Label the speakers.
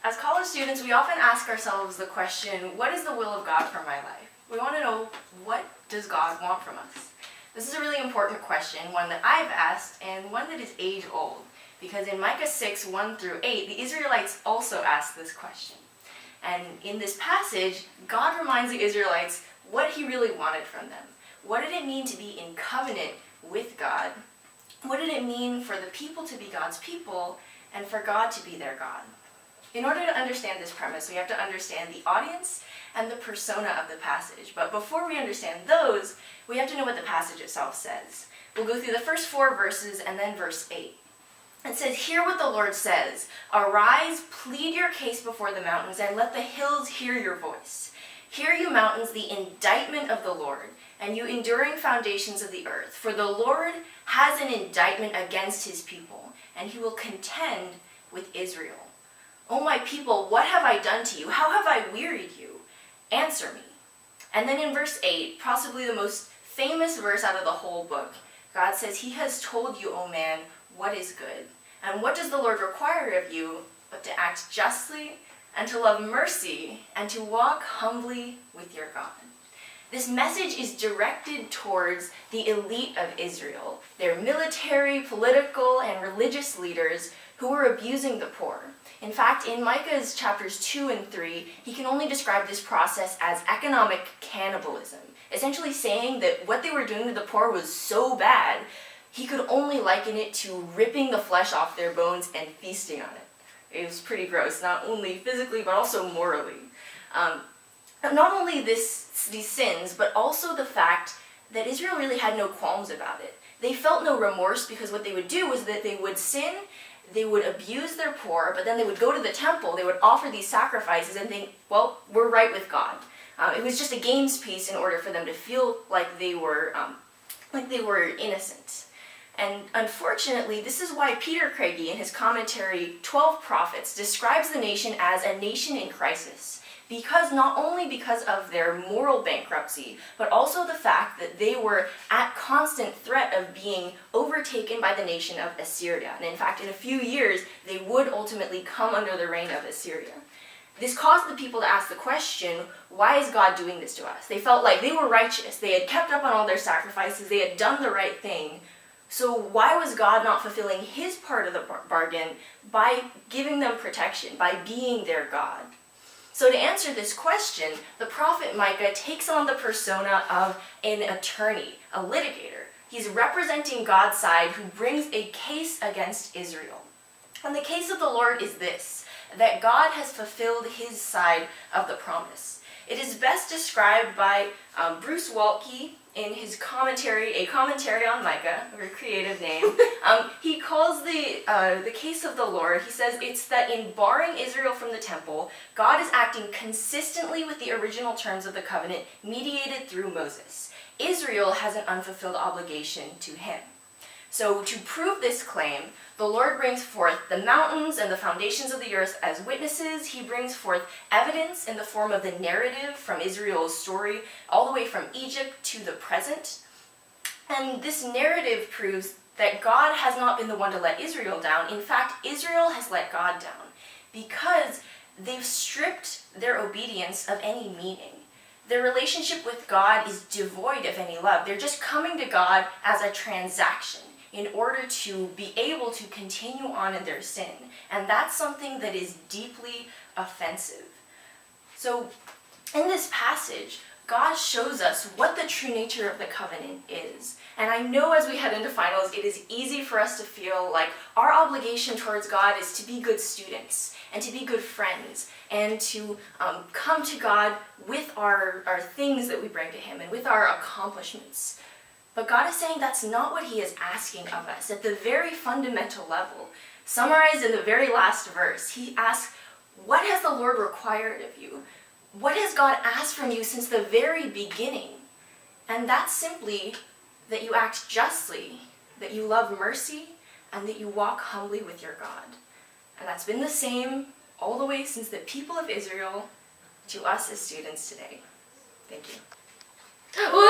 Speaker 1: As college students, we often ask ourselves the question, what is the will of God for my life? We want to know, what does God want from us? This is a really important question, one that I've asked, and one that is age-old. Because in Micah 6, 1 through 8, the Israelites also asked this question. And in this passage, God reminds the Israelites what he really wanted from them. What did it mean to be in covenant with God? What did it mean for the people to be God's people and for God to be their God? In order to understand this premise, we have to understand the audience and the persona of the passage. But before we understand those, we have to know what the passage itself says. We'll go through the first 4 verses and then verse 8. It says, "Hear what the Lord says. Arise, plead your case before the mountains, and let the hills hear your voice. Hear, you mountains, the indictment of the Lord, and you enduring foundations of the earth. For the Lord has an indictment against his people, and he will contend with Israel. O my people, what have I done to you? How have I wearied you? Answer me." And then in verse 8, possibly the most famous verse out of the whole book, God says, "He has told you, O man, what is good. And what does the Lord require of you but to act justly and to love mercy and to walk humbly with your God?" This message is directed towards the elite of Israel, their military, political, and religious leaders who were abusing the poor. In fact, in Micah's chapters 2 and 3, he can only describe this process as economic cannibalism, essentially saying that what they were doing to the poor was so bad, he could only liken it to ripping the flesh off their bones and feasting on it. It was pretty gross, not only physically, but also morally. Not only these sins, but also the fact that Israel really had no qualms about it. They felt no remorse because what they would do was that they would sin, they would abuse their poor, but then they would go to the temple, they would offer these sacrifices and think, well, we're right with God. It was just a games piece in order for them to feel like they were innocent. And unfortunately, this is why Peter Craigie, in his commentary, 12 Prophets, describes the nation as a nation in crisis. Because not only because of their moral bankruptcy, but also the fact that they were at constant threat of being overtaken by the nation of Assyria. And in fact, in a few years, they would ultimately come under the reign of Assyria. This caused the people to ask the question, why is God doing this to us? They felt like they were righteous. They had kept up on all their sacrifices. They had done the right thing. So why was God not fulfilling his part of the bargain by giving them protection, by being their God? So to answer this question, the prophet Micah takes on the persona of an attorney, a litigator. He's representing God's side who brings a case against Israel. And the case of the Lord is this, that God has fulfilled his side of the promise. It is best described by Bruce Waltke in his commentary, a commentary on Micah, a very creative name. He calls the case of the Lord, he says it's that in barring Israel from the temple, God is acting consistently with the original terms of the covenant mediated through Moses. Israel has an unfulfilled obligation to him. So to prove this claim, the Lord brings forth the mountains and the foundations of the earth as witnesses. He brings forth evidence in the form of the narrative from Israel's story all the way from Egypt to the present. And this narrative proves that God has not been the one to let Israel down. In fact, Israel has let God down because they've stripped their obedience of any meaning. Their relationship with God is devoid of any love. They're just coming to God as a transaction in order to be able to continue on in their sin. And that's something that is deeply offensive. So in this passage, God shows us what the true nature of the covenant is. And I know as we head into finals, it is easy for us to feel like our obligation towards God is to be good students and to be good friends and to come to God with our things that we bring to him and with our accomplishments. But God is saying that's not what he is asking of us. At the very fundamental level, summarized in the very last verse, he asks, what has the Lord required of you? What has God asked from you since the very beginning? And that's simply that you act justly, that you love mercy, and that you walk humbly with your God. And that's been the same all the way since the people of Israel to us as students today. Thank you. Woo!